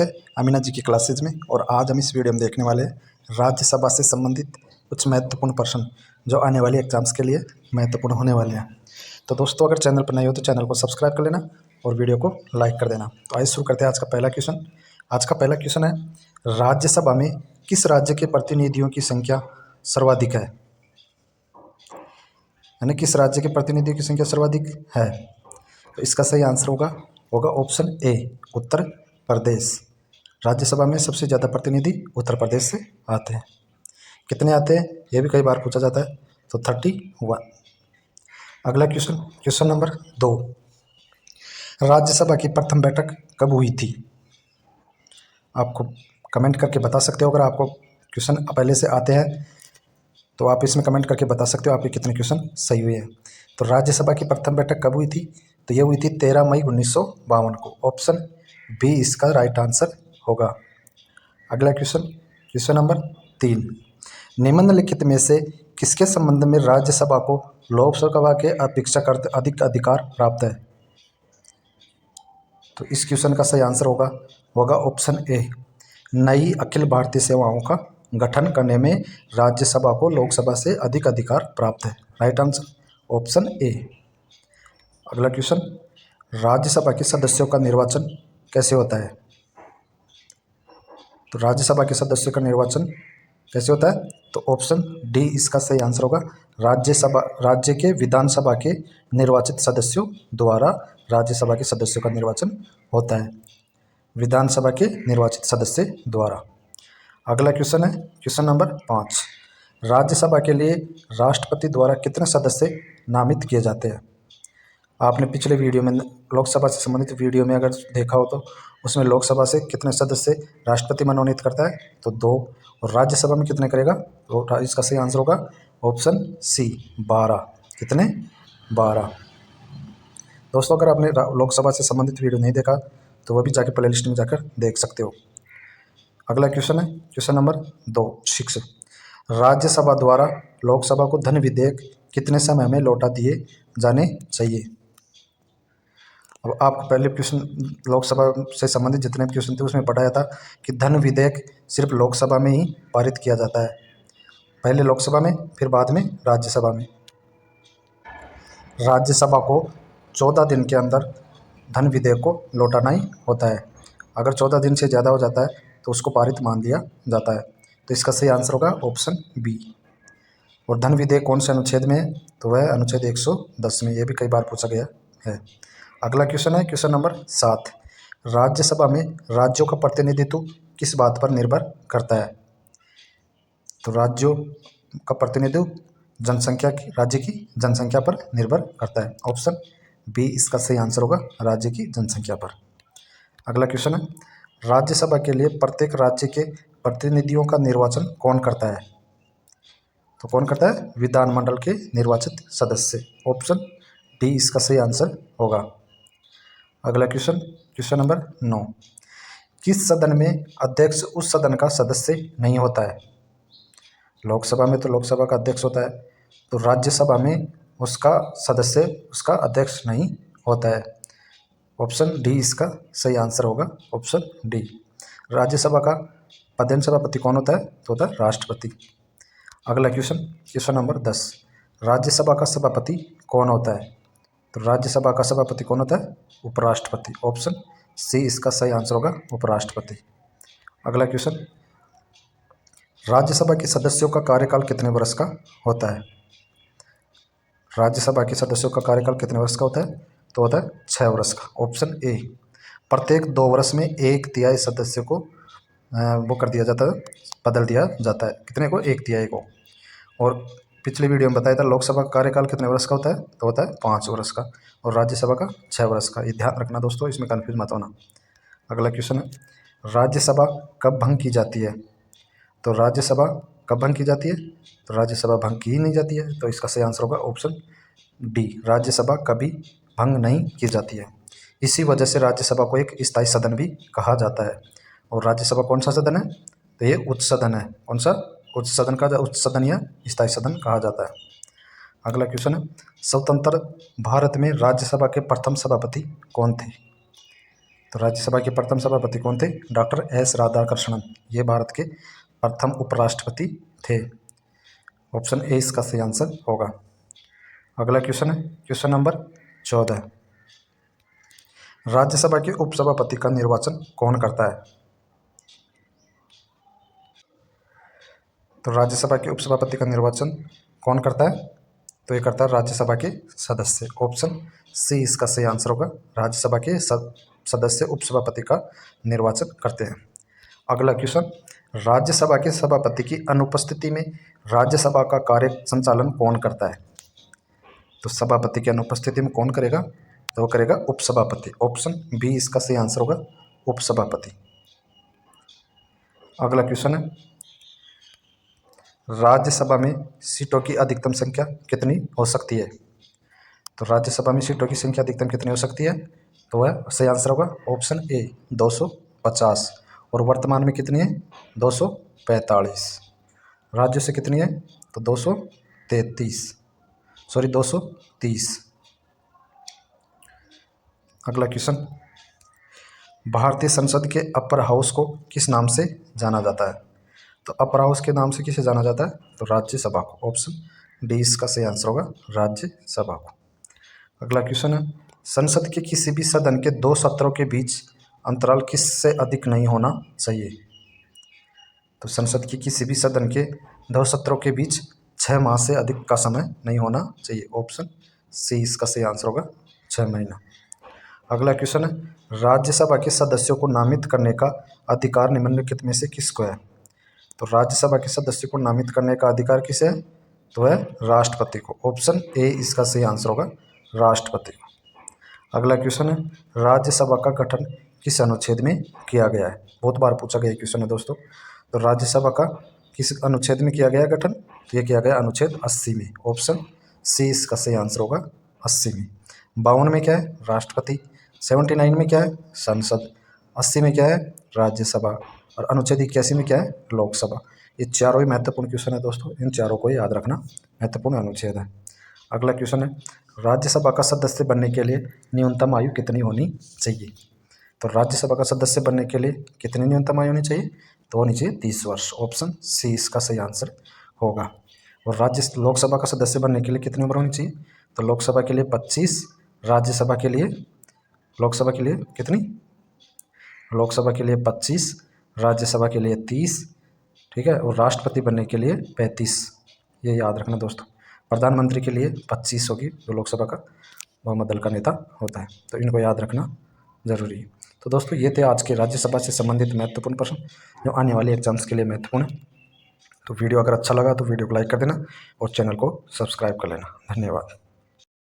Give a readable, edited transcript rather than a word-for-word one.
अमीना जी की क्लासेज में। और आज हम इस वीडियो में देखने वाले हैं राज्यसभा से संबंधित कुछ महत्वपूर्ण प्रश्न जो आने वाली एग्जाम्स के लिए महत्वपूर्ण होने वाले हैं। तो दोस्तों, अगर चैनल पर नए हो तो चैनल को सब्सक्राइब कर लेना और वीडियो को लाइक कर देना। तो आइए शुरू करते हैं आज का पहला क्वेश्चन। आज का पहला क्वेश्चन है, राज्यसभा में किस राज्य के प्रतिनिधियों की संख्या सर्वाधिक है? यानी किस राज्य के प्रतिनिधियों की संख्या सर्वाधिक है? तो इसका सही आंसर होगा ऑप्शन ए, उत्तर प्रदेश। राज्यसभा में सबसे ज़्यादा प्रतिनिधि उत्तर प्रदेश से आते हैं। कितने आते हैं ये भी कई बार पूछा जाता है, तो 31। अगला क्वेश्चन, क्वेश्चन नंबर 2, राज्यसभा की प्रथम बैठक कब हुई थी? आपको कमेंट करके बता सकते हो। अगर आपको क्वेश्चन पहले से आते हैं तो आप इसमें कमेंट करके बता सकते हो आपके कितने क्वेश्चन सही हुए हैं। तो राज्यसभा की प्रथम बैठक कब हुई थी? तो ये हुई थी 13 मई 1952 को। ऑप्शन बी इसका राइट आंसर होगा। अगला क्वेश्चन, क्वेश्चन नंबर 3, निम्नलिखित में से किसके संबंध में राज्यसभा को लोकसभा के अपेक्षाकृत अधिक अधिकार प्राप्त है? तो इस क्वेश्चन का सही आंसर होगा ऑप्शन ए, नई अखिल भारतीय सेवाओं का गठन करने में राज्यसभा को लोकसभा से अधिक अधिकार प्राप्त है। Right answer option A. अगला क्वेश्चन, राज्यसभा के सदस्यों का निर्वाचन कैसे होता है? तो राज्यसभा के सदस्यों का निर्वाचन कैसे होता है? तो ऑप्शन डी इसका सही आंसर होगा। राज्य के विधानसभा के निर्वाचित सदस्यों द्वारा राज्यसभा के सदस्यों का निर्वाचन होता है, विधानसभा के निर्वाचित सदस्य द्वारा। अगला क्वेश्चन है क्वेश्चन नंबर 5, राज्यसभा के लिए राष्ट्रपति द्वारा कितने सदस्य नामित किए जाते हैं? आपने पिछले वीडियो में लोकसभा से संबंधित वीडियो में अगर देखा हो तो उसमें लोकसभा से कितने सदस्य राष्ट्रपति मनोनीत करता है? तो 2। और राज्यसभा में कितने करेगा? तो इसका सही आंसर होगा ऑप्शन सी, 12। कितने? 12। दोस्तों, अगर आपने लोकसभा से संबंधित वीडियो नहीं देखा तो वह भी जाके प्ले लिस्ट में जाकर देख सकते हो। अगला क्वेश्चन है क्वेश्चन नंबर 2, 6, राज्यसभा द्वारा लोकसभा को धन विधेयक कितने समय में लौटा दिए जाने चाहिए? अब आपको पहले क्वेश्चन लोकसभा से संबंधित जितने भी क्वेश्चन थे उसमें पढ़ाया था कि धन विधेयक सिर्फ लोकसभा में ही पारित किया जाता है, पहले लोकसभा में फिर बाद में राज्यसभा में। राज्यसभा को 14 दिन के अंदर धन विधेयक को लौटाना ही होता है। अगर 14 दिन से ज़्यादा हो जाता है तो उसको पारित मान लिया जाता है। तो इसका सही आंसर होगा ऑप्शन बी। और धन विधेयक कौन से अनुच्छेद में है? तो वह अनुच्छेद 110 में। यह भी कई बार पूछा गया है। अगला क्वेश्चन है क्वेश्चन नंबर 7, राज्यसभा में राज्यों का प्रतिनिधित्व किस बात पर निर्भर करता है? तो राज्यों का प्रतिनिधित्व राज्य की जनसंख्या पर निर्भर करता है। ऑप्शन बी इसका सही आंसर होगा, राज्य की जनसंख्या पर। अगला क्वेश्चन है, राज्यसभा के लिए प्रत्येक राज्य के प्रतिनिधियों का निर्वाचन कौन करता है? तो कौन करता है? विधानमंडल के निर्वाचित सदस्य। ऑप्शन डी इसका सही आंसर होगा। अगला क्वेश्चन क्वेश्चन नंबर 9, किस सदन में अध्यक्ष उस सदन का सदस्य नहीं होता है? लोकसभा में तो लोकसभा का अध्यक्ष होता है, तो राज्यसभा में उसका सदस्य उसका अध्यक्ष नहीं होता है। ऑप्शन डी इसका सही आंसर होगा, ऑप्शन डी। राज्यसभा का प्रधान सभापति कौन होता है? तो होता है राष्ट्रपति। अगला क्वेश्चन क्वेश्चन नंबर 10, राज्यसभा का सभापति कौन होता है? तो राज्यसभा का सभापति कौन होता है? उपराष्ट्रपति। ऑप्शन सी इसका सही आंसर होगा, उपराष्ट्रपति। अगला क्वेश्चन, राज्यसभा के सदस्यों का कार्यकाल कितने वर्ष का होता है? राज्यसभा के सदस्यों का कार्यकाल कितने वर्ष का होता है? तो होता है 6 वर्ष का। Option A. प्रत्येक 2 वर्ष में 1/3 सदस्य को वो कर दिया जाता है, बदल दिया जाता है। कितने को? 1/3 को। और पिछले वीडियो में बताया था लोकसभा का कार्यकाल कितने वर्ष का होता है? तो होता है 5 वर्ष का। और राज्यसभा का 6 वर्ष का। ये ध्यान रखना दोस्तों, इसमें कन्फ्यूज मत होना। अगला क्वेश्चन है, राज्यसभा कब भंग की जाती है? तो राज्यसभा कब भंग की जाती है? तो राज्यसभा भंग की ही नहीं जाती है। तो इसका सही आंसर होगा ऑप्शन डी, राज्यसभा कभी भंग नहीं की जाती है। इसी वजह से राज्यसभा को एक स्थायी सदन भी कहा जाता है। और राज्यसभा कौन सा सदन है? तो ये उच्च सदन है। कौन सा? उच्च सदन का उच्च सदन या स्थायी सदन कहा जाता है। अगला क्वेश्चन है, स्वतंत्र भारत में राज्यसभा के प्रथम सभापति कौन थे? तो राज्यसभा के प्रथम सभापति कौन थे? Doctor S Radhakrishnan. ये भारत के प्रथम उपराष्ट्रपति थे। ऑप्शन ए इसका सही आंसर होगा। अगला क्वेश्चन है क्वेश्चन नंबर 14। राज्यसभा के उपसभापति का निर्वाचन कौन करता है? तो राज्यसभा के उपसभापति का निर्वाचन कौन करता है? तो ये करता है राज्यसभा के सदस्य। ऑप्शन सी इसका सही आंसर होगा। राज्यसभा के सदस्य उपसभापति का निर्वाचन करते हैं। अगला क्वेश्चन, राज्यसभा के सभापति की अनुपस्थिति में राज्यसभा का कार्य संचालन कौन करता है? तो सभापति की अनुपस्थिति में कौन करेगा? तो वो करेगा उपसभापति। ऑप्शन बी इसका सही आंसर होगा, उपसभापति। अगला क्वेश्चन है, राज्यसभा में सीटों की अधिकतम संख्या कितनी हो सकती है? तो राज्यसभा में सीटों की संख्या अधिकतम कितनी हो सकती है? तो वह सही आंसर होगा ऑप्शन ए 250। और वर्तमान में कितनी है? 245। राज्यों से कितनी है? तो 230। अगला क्वेश्चन, भारतीय संसद के अपर हाउस को किस नाम से जाना जाता है? तो अपर हाउस के नाम से किसे जाना जाता है? तो राज्यसभा को। ऑप्शन डी इसका सही आंसर होगा, राज्यसभा को। अगला क्वेश्चन है, संसद के किसी भी सदन के 2 सत्रों के बीच अंतराल किससे अधिक नहीं होना चाहिए? तो संसद के किसी भी सदन के 2 सत्रों के बीच 6 माह से अधिक का समय नहीं होना चाहिए। ऑप्शन सी इसका सही आंसर होगा, 6 महीना। अगला क्वेश्चन है, राज्यसभा के सदस्यों को नामित करने का अधिकार निम्नलिखित में से किसको है? तो राज्यसभा के सदस्यों को नामित करने का अधिकार किसे है? तो है राष्ट्रपति को। ऑप्शन ए इसका सही आंसर होगा, राष्ट्रपति को। अगला क्वेश्चन है, राज्यसभा का गठन किस अनुच्छेद में किया गया है? बहुत बार पूछा गया क्वेश्चन है दोस्तों। तो राज्यसभा का किस अनुच्छेद में किया गया गठन? तो ये किया गया अनुच्छेद 80 में। ऑप्शन सी इसका सही आंसर होगा, 80 में। 52 में क्या है? राष्ट्रपति। 79 में क्या है? संसद। 80 में क्या है? राज्यसभा। और अनुच्छेद 81 में क्या है? लोकसभा। ये चारों ही महत्वपूर्ण क्वेश्चन है दोस्तों, इन चारों को याद रखना महत्वपूर्ण अनुच्छेद है। अगला क्वेश्चन है, राज्यसभा का सदस्य बनने के लिए न्यूनतम आयु कितनी होनी चाहिए? तो राज्यसभा का सदस्य बनने के लिए कितनी न्यूनतम आयु होनी चाहिए? तो होनी चाहिए 30 वर्ष। ऑप्शन सी इसका सही आंसर होगा। और लोकसभा का सदस्य बनने के लिए कितनी उम्र होनी चाहिए? तो लोकसभा के लिए 25, लोकसभा के लिए कितनी? लोकसभा के लिए 25, राज्यसभा के लिए 30, ठीक है। और राष्ट्रपति बनने के लिए 35। ये याद रखना दोस्तों। प्रधानमंत्री के लिए 25 होगी, जो लोकसभा का बहुमत दल का नेता होता है। तो इनको याद रखना जरूरी है। तो दोस्तों ये थे आज के राज्यसभा से संबंधित महत्वपूर्ण प्रश्न, जो आने वाले एग्जाम्स के लिए महत्वपूर्ण है। तो वीडियो अगर अच्छा लगा तो वीडियो को लाइक कर देना और चैनल को सब्सक्राइब कर लेना। धन्यवाद।